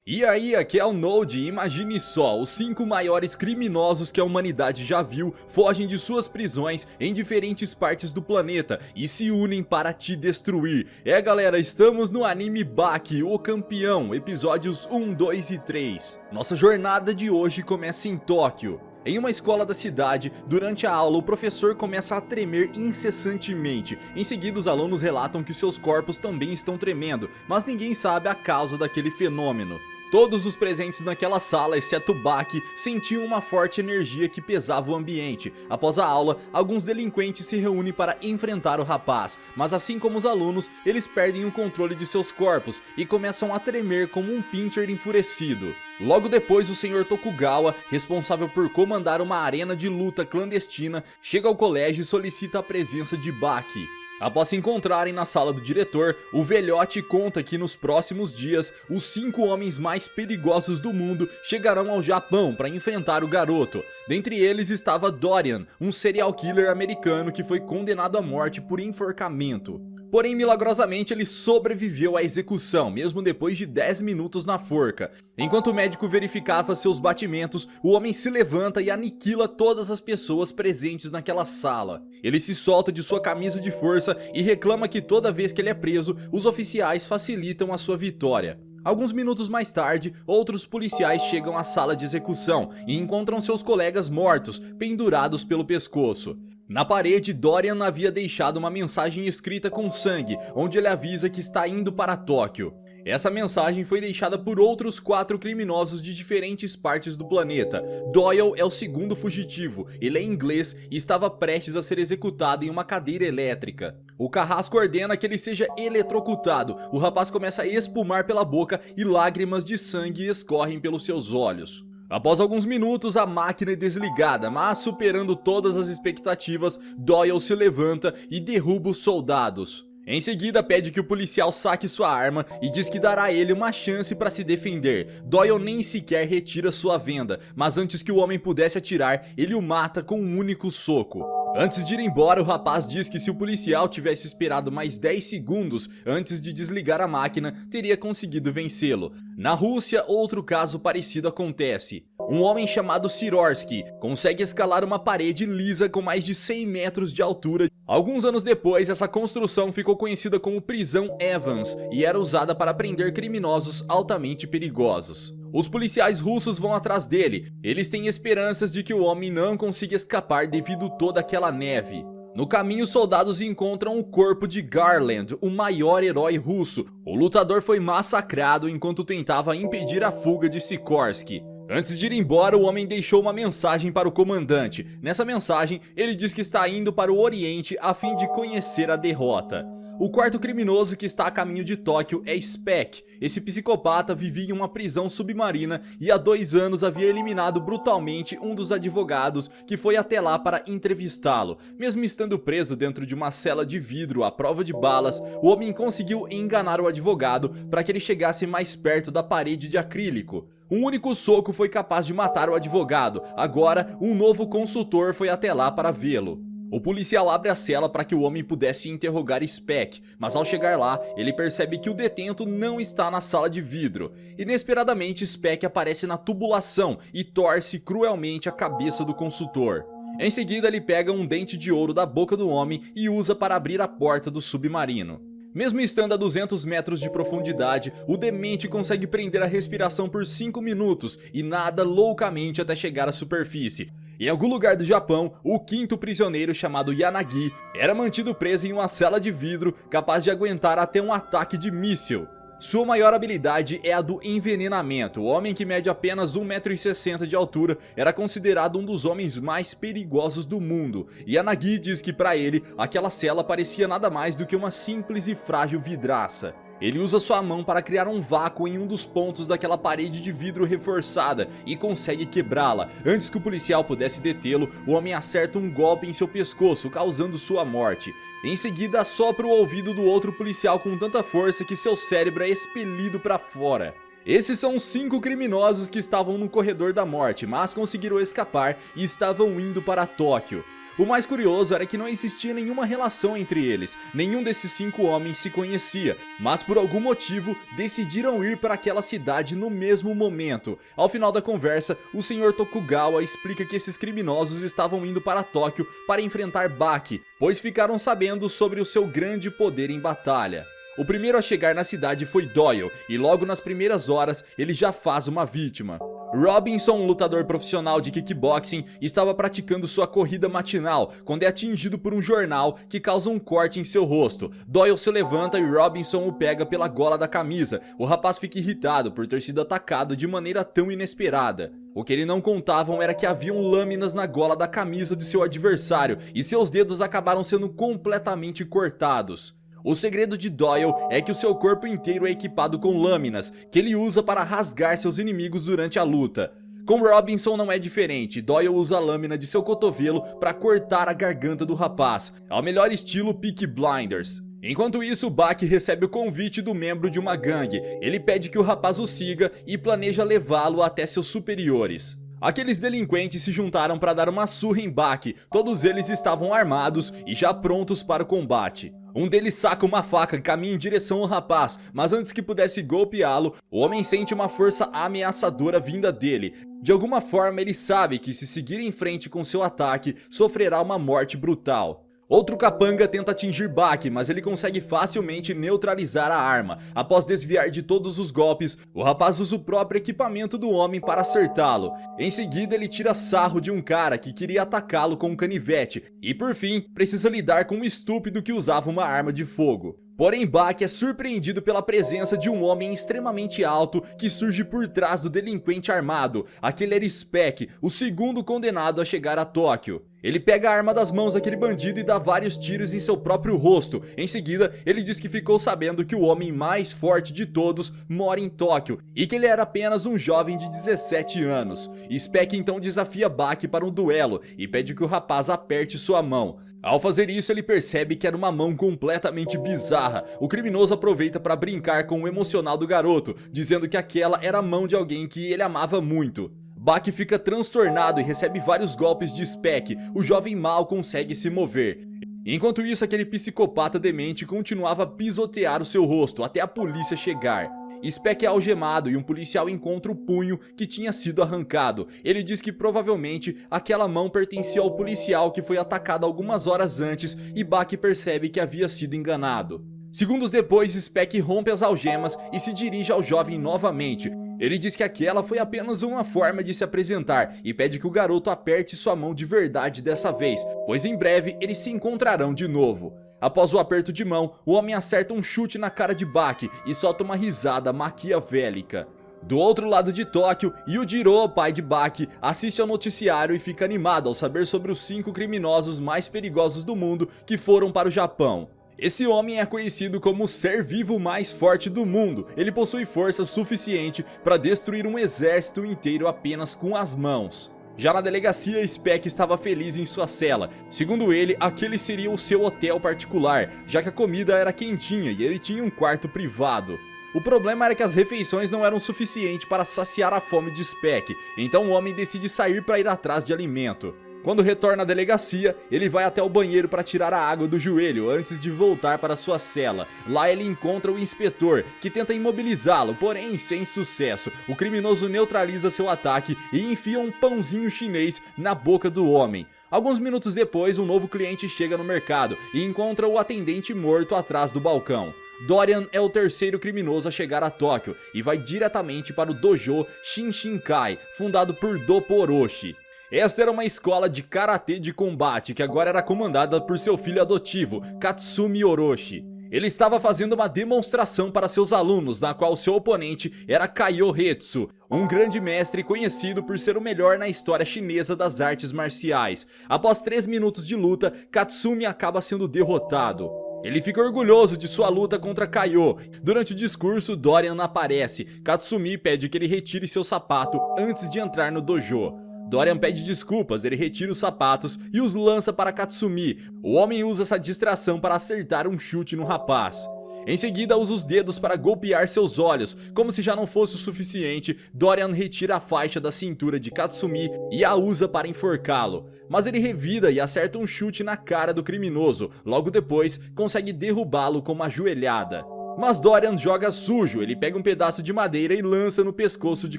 E aí, aqui é o Node, e imagine só, os 5 maiores criminosos que a humanidade já viu fogem de suas prisões em diferentes partes do planeta e se unem para te destruir. Galera, estamos no anime Baki, o campeão, episódios 1, 2 e 3. Nossa jornada de hoje começa em Tóquio. Em uma escola da cidade, durante a aula o professor começa a tremer incessantemente. Em seguida os alunos relatam que seus corpos também estão tremendo, mas ninguém sabe a causa daquele fenômeno. Todos os presentes naquela sala, exceto Baki, sentiam uma forte energia que pesava o ambiente. Após a aula, alguns delinquentes se reúnem para enfrentar o rapaz, mas assim como os alunos, eles perdem o controle de seus corpos e começam a tremer como um pincher enfurecido. Logo depois, o Sr. Tokugawa, responsável por comandar uma arena de luta clandestina, chega ao colégio e solicita a presença de Baki. Após se encontrarem na sala do diretor, o velhote conta que nos próximos dias, os 5 homens mais perigosos do mundo chegarão ao Japão para enfrentar o garoto. Dentre eles estava Dorian, um serial killer americano que foi condenado à morte por enforcamento. Porém, milagrosamente ele sobreviveu à execução, mesmo depois de 10 minutos na forca. Enquanto o médico verificava seus batimentos, o homem se levanta e aniquila todas as pessoas presentes naquela sala. Ele se solta de sua camisa de força e reclama que toda vez que ele é preso, os oficiais facilitam a sua vitória. Alguns minutos mais tarde, outros policiais chegam à sala de execução e encontram seus colegas mortos, pendurados pelo pescoço. Na parede, Dorian havia deixado uma mensagem escrita com sangue, onde ele avisa que está indo para Tóquio. Essa mensagem foi deixada por outros 4 criminosos de diferentes partes do planeta. Doyle é o segundo fugitivo, ele é inglês e estava prestes a ser executado em uma cadeira elétrica. O carrasco ordena que ele seja eletrocutado, o rapaz começa a espumar pela boca e lágrimas de sangue escorrem pelos seus olhos. Após alguns minutos, a máquina é desligada, mas superando todas as expectativas, Doyle se levanta e derruba os soldados. Em seguida, pede que o policial saque sua arma e diz que dará a ele uma chance para se defender. Doyle nem sequer retira sua venda, mas antes que o homem pudesse atirar, ele o mata com um único soco. Antes de ir embora, o rapaz diz que se o policial tivesse esperado mais 10 segundos antes de desligar a máquina, teria conseguido vencê-lo. Na Rússia, outro caso parecido acontece. Um homem chamado Sirorsky consegue escalar uma parede lisa com mais de 100 metros de altura. Alguns anos depois, essa construção ficou conhecida como Prisão Evans e era usada para prender criminosos altamente perigosos. Os policiais russos vão atrás dele, eles têm esperanças de que o homem não consiga escapar devido a toda aquela neve. No caminho, os soldados encontram o corpo de Garland, o maior herói russo. O lutador foi massacrado enquanto tentava impedir a fuga de Sikorsky. Antes de ir embora, o homem deixou uma mensagem para o comandante. Nessa mensagem, ele diz que está indo para o Oriente a fim de conhecer a derrota. O quarto criminoso que está a caminho de Tóquio é Speck. Esse psicopata vivia em uma prisão submarina e há 2 anos havia eliminado brutalmente um dos advogados que foi até lá para entrevistá-lo. Mesmo estando preso dentro de uma cela de vidro à prova de balas, o homem conseguiu enganar o advogado para que ele chegasse mais perto da parede de acrílico. Um único soco foi capaz de matar o advogado. Agora, um novo consultor foi até lá para vê-lo. O policial abre a cela para que o homem pudesse interrogar Speck, mas ao chegar lá, ele percebe que o detento não está na sala de vidro. Inesperadamente, Speck aparece na tubulação e torce cruelmente a cabeça do consultor. Em seguida, ele pega um dente de ouro da boca do homem e usa para abrir a porta do submarino. Mesmo estando a 200 metros de profundidade, o demente consegue prender a respiração por 5 minutos e nada loucamente até chegar à superfície. Em algum lugar do Japão, o 5º prisioneiro, chamado Yanagi, era mantido preso em uma cela de vidro capaz de aguentar até um ataque de míssil. Sua maior habilidade é a do envenenamento. O homem, que mede apenas 1,60 m de altura, era considerado um dos homens mais perigosos do mundo. Yanagi diz que para ele, aquela cela parecia nada mais do que uma simples e frágil vidraça. Ele usa sua mão para criar um vácuo em um dos pontos daquela parede de vidro reforçada e consegue quebrá-la. Antes que o policial pudesse detê-lo, o homem acerta um golpe em seu pescoço, causando sua morte. Em seguida, assopra o ouvido do outro policial com tanta força que seu cérebro é expelido para fora. Esses são os 5 criminosos que estavam no corredor da morte, mas conseguiram escapar e estavam indo para Tóquio. O mais curioso era que não existia nenhuma relação entre eles, nenhum desses 5 homens se conhecia, mas por algum motivo decidiram ir para aquela cidade no mesmo momento. Ao final da conversa, o Sr. Tokugawa explica que esses criminosos estavam indo para Tóquio para enfrentar Baki, pois ficaram sabendo sobre o seu grande poder em batalha. O primeiro a chegar na cidade foi Doyle, e logo nas primeiras horas ele já faz uma vítima. Robinson, um lutador profissional de kickboxing, estava praticando sua corrida matinal quando é atingido por um jornal que causa um corte em seu rosto. Doyle se levanta e Robinson o pega pela gola da camisa. O rapaz fica irritado por ter sido atacado de maneira tão inesperada. O que ele não contavam era que haviam lâminas na gola da camisa de seu adversário e seus dedos acabaram sendo completamente cortados. O segredo de Doyle é que o seu corpo inteiro é equipado com lâminas, que ele usa para rasgar seus inimigos durante a luta. Com Robinson não é diferente, Doyle usa a lâmina de seu cotovelo para cortar a garganta do rapaz, ao melhor estilo Peaky Blinders. Enquanto isso, Baki recebe o convite do membro de uma gangue. Ele pede que o rapaz o siga e planeja levá-lo até seus superiores. Aqueles delinquentes se juntaram para dar uma surra em Baki, todos eles estavam armados e já prontos para o combate. Um deles saca uma faca e caminha em direção ao rapaz, mas antes que pudesse golpeá-lo, o homem sente uma força ameaçadora vinda dele. De alguma forma ele sabe que se seguir em frente com seu ataque, sofrerá uma morte brutal. Outro capanga tenta atingir Baki, mas ele consegue facilmente neutralizar a arma. Após desviar de todos os golpes, o rapaz usa o próprio equipamento do homem para acertá-lo. Em seguida, ele tira sarro de um cara que queria atacá-lo com um canivete. E por fim, precisa lidar com um estúpido que usava uma arma de fogo. Porém, Baki é surpreendido pela presença de um homem extremamente alto que surge por trás do delinquente armado. Aquele era Spec, o segundo condenado a chegar a Tóquio. Ele pega a arma das mãos daquele bandido e dá vários tiros em seu próprio rosto. Em seguida, ele diz que ficou sabendo que o homem mais forte de todos mora em Tóquio e que ele era apenas um jovem de 17 anos. Spec então desafia Baki para um duelo e pede que o rapaz aperte sua mão. Ao fazer isso, ele percebe que era uma mão completamente bizarra. O criminoso aproveita para brincar com o emocional do garoto, dizendo que aquela era a mão de alguém que ele amava muito. Baki fica transtornado e recebe vários golpes de Spec. O jovem mal consegue se mover. Enquanto isso, aquele psicopata demente continuava a pisotear o seu rosto até a polícia chegar. Spec é algemado e um policial encontra o punho que tinha sido arrancado. Ele diz que provavelmente aquela mão pertencia ao policial que foi atacado algumas horas antes e Baki percebe que havia sido enganado. Segundos depois, Spec rompe as algemas e se dirige ao jovem novamente. Ele diz que aquela foi apenas uma forma de se apresentar e pede que o garoto aperte sua mão de verdade dessa vez, pois em breve eles se encontrarão de novo. Após o aperto de mão, o homem acerta um chute na cara de Baki e solta uma risada maquiavélica. Do outro lado de Tóquio, Yujiro, pai de Baki, assiste ao noticiário e fica animado ao saber sobre os 5 criminosos mais perigosos do mundo que foram para o Japão. Esse homem é conhecido como o ser vivo mais forte do mundo. Ele possui força suficiente para destruir um exército inteiro apenas com as mãos. Já na delegacia, Spec estava feliz em sua cela. Segundo ele, aquele seria o seu hotel particular, já que a comida era quentinha e ele tinha um quarto privado. O problema era que as refeições não eram suficientes para saciar a fome de Spec, então o homem decide sair para ir atrás de alimento. Quando retorna à delegacia, ele vai até o banheiro para tirar a água do joelho antes de voltar para sua cela. Lá ele encontra o inspetor, que tenta imobilizá-lo, porém sem sucesso. O criminoso neutraliza seu ataque e enfia um pãozinho chinês na boca do homem. Alguns minutos depois, um novo cliente chega no mercado e encontra o atendente morto atrás do balcão. Dorian é o terceiro criminoso a chegar a Tóquio e vai diretamente para o dojo Shinshinkai, fundado por Doppo Orochi. Esta era uma escola de karatê de combate que agora era comandada por seu filho adotivo, Katsumi Orochi. Ele estava fazendo uma demonstração para seus alunos, na qual seu oponente era Kaiô Hetsu, um grande mestre conhecido por ser o melhor na história chinesa das artes marciais. Após 3 minutos de luta, Katsumi acaba sendo derrotado. Ele fica orgulhoso de sua luta contra Kaiô. Durante o discurso, Dorian aparece. Katsumi pede que ele retire seu sapato antes de entrar no dojo. Dorian pede desculpas, ele retira os sapatos e os lança para Katsumi. O homem usa essa distração para acertar um chute no rapaz. Em seguida usa os dedos para golpear seus olhos. Como se já não fosse o suficiente, Dorian retira a faixa da cintura de Katsumi e a usa para enforcá-lo. Mas ele revida e acerta um chute na cara do criminoso. Logo depois consegue derrubá-lo com uma joelhada. Mas Dorian joga sujo, ele pega um pedaço de madeira e lança no pescoço de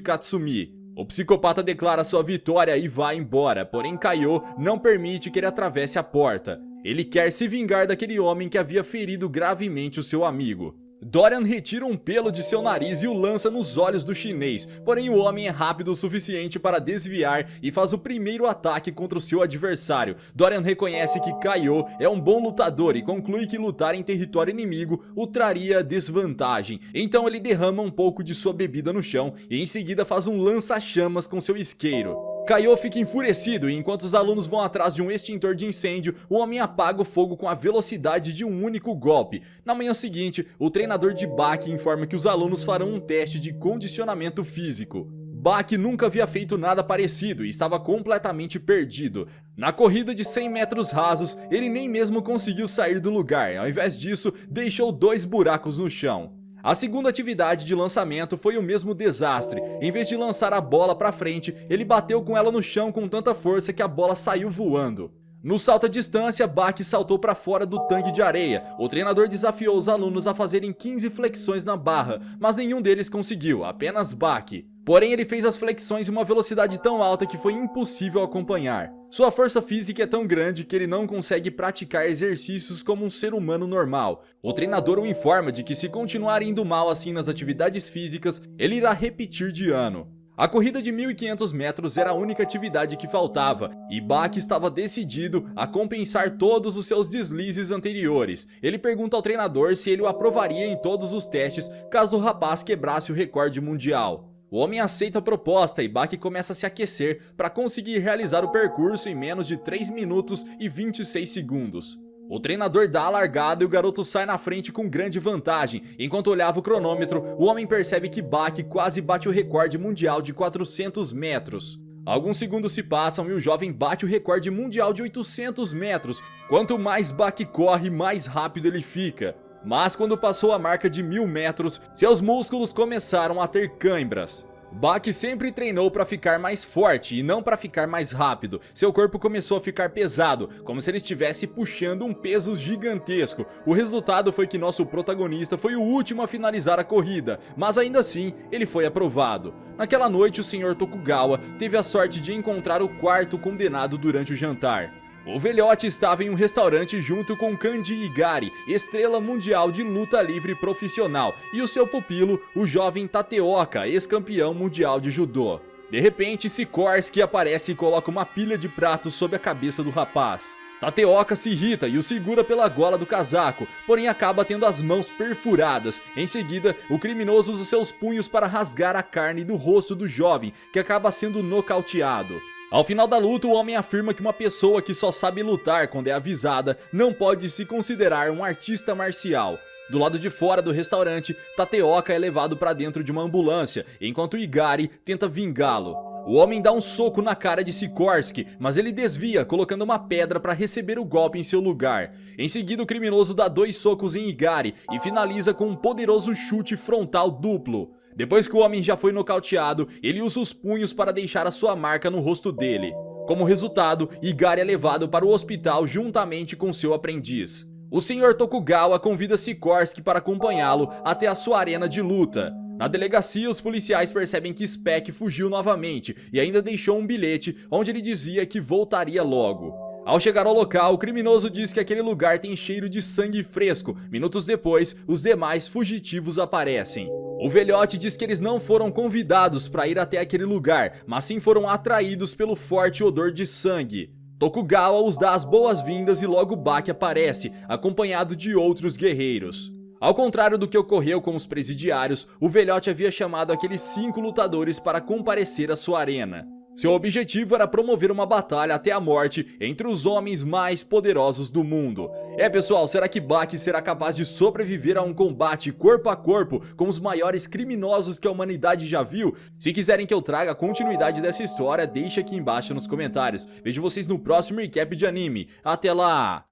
Katsumi. O psicopata declara sua vitória e vai embora, porém Kaiô não permite que ele atravesse a porta. Ele quer se vingar daquele homem que havia ferido gravemente o seu amigo. Dorian retira um pelo de seu nariz e o lança nos olhos do chinês, porém o homem é rápido o suficiente para desviar e faz o primeiro ataque contra o seu adversário. Dorian reconhece que Kaiô é um bom lutador e conclui que lutar em território inimigo o traria desvantagem. Então ele derrama um pouco de sua bebida no chão e em seguida faz um lança-chamas com seu isqueiro. Kaiô fica enfurecido e enquanto os alunos vão atrás de um extintor de incêndio, o homem apaga o fogo com a velocidade de um único golpe. Na manhã seguinte, o treinador de Baki informa que os alunos farão um teste de condicionamento físico. Baki nunca havia feito nada parecido e estava completamente perdido. Na corrida de 100 metros rasos, ele nem mesmo conseguiu sair do lugar, ao invés disso, deixou 2 buracos no chão. A segunda atividade de lançamento foi o mesmo desastre. Em vez de lançar a bola para frente, ele bateu com ela no chão com tanta força que a bola saiu voando. No salto à distância, Baki saltou para fora do tanque de areia. O treinador desafiou os alunos a fazerem 15 flexões na barra, mas nenhum deles conseguiu, apenas Baki. Porém, ele fez as flexões em uma velocidade tão alta que foi impossível acompanhar. Sua força física é tão grande que ele não consegue praticar exercícios como um ser humano normal. O treinador o informa de que se continuar indo mal assim nas atividades físicas, ele irá repetir de ano. A corrida de 1.500 metros era a única atividade que faltava, e Baki estava decidido a compensar todos os seus deslizes anteriores. Ele pergunta ao treinador se ele o aprovaria em todos os testes caso o rapaz quebrasse o recorde mundial. O homem aceita a proposta e Baki começa a se aquecer para conseguir realizar o percurso em menos de 3 minutos e 26 segundos. O treinador dá a largada e o garoto sai na frente com grande vantagem. Enquanto olhava o cronômetro, o homem percebe que Baki quase bate o recorde mundial de 400 metros. Alguns segundos se passam e o jovem bate o recorde mundial de 800 metros. Quanto mais Baki corre, mais rápido ele fica. Mas quando passou a marca de 1000 metros, seus músculos começaram a ter câimbras. Baki sempre treinou para ficar mais forte e não para ficar mais rápido. Seu corpo começou a ficar pesado, como se ele estivesse puxando um peso gigantesco. O resultado foi que nosso protagonista foi o último a finalizar a corrida, mas ainda assim ele foi aprovado. Naquela noite o Sr. Tokugawa teve a sorte de encontrar o quarto condenado durante o jantar. O velhote estava em um restaurante junto com Kanji Igari, estrela mundial de luta livre profissional, e o seu pupilo, o jovem Tateoka, ex-campeão mundial de judô. De repente, Sikorsky aparece e coloca uma pilha de pratos sobre a cabeça do rapaz. Tateoka se irrita e o segura pela gola do casaco, porém acaba tendo as mãos perfuradas. Em seguida, o criminoso usa seus punhos para rasgar a carne do rosto do jovem, que acaba sendo nocauteado. Ao final da luta, o homem afirma que uma pessoa que só sabe lutar quando é avisada não pode se considerar um artista marcial. Do lado de fora do restaurante, Tateoka é levado para dentro de uma ambulância, enquanto Igari tenta vingá-lo. O homem dá um soco na cara de Sikorsky, mas ele desvia, colocando uma pedra para receber o golpe em seu lugar. Em seguida, o criminoso dá 2 socos em Igari e finaliza com um poderoso chute frontal duplo. Depois que o homem já foi nocauteado, ele usa os punhos para deixar a sua marca no rosto dele. Como resultado, Igari é levado para o hospital juntamente com seu aprendiz. O Sr. Tokugawa convida Sikorsky para acompanhá-lo até a sua arena de luta. Na delegacia, os policiais percebem que Speck fugiu novamente e ainda deixou um bilhete onde ele dizia que voltaria logo. Ao chegar ao local, o criminoso diz que aquele lugar tem cheiro de sangue fresco. Minutos depois, os demais fugitivos aparecem. O velhote diz que eles não foram convidados para ir até aquele lugar, mas sim foram atraídos pelo forte odor de sangue. Tokugawa os dá as boas-vindas e logo Baki aparece, acompanhado de outros guerreiros. Ao contrário do que ocorreu com os presidiários, o velhote havia chamado aqueles 5 lutadores para comparecer à sua arena. Seu objetivo era promover uma batalha até a morte entre os homens mais poderosos do mundo. Pessoal, será que Baki será capaz de sobreviver a um combate corpo a corpo com os maiores criminosos que a humanidade já viu? Se quiserem que eu traga a continuidade dessa história, deixe aqui embaixo nos comentários. Vejo vocês no próximo recap de anime. Até lá!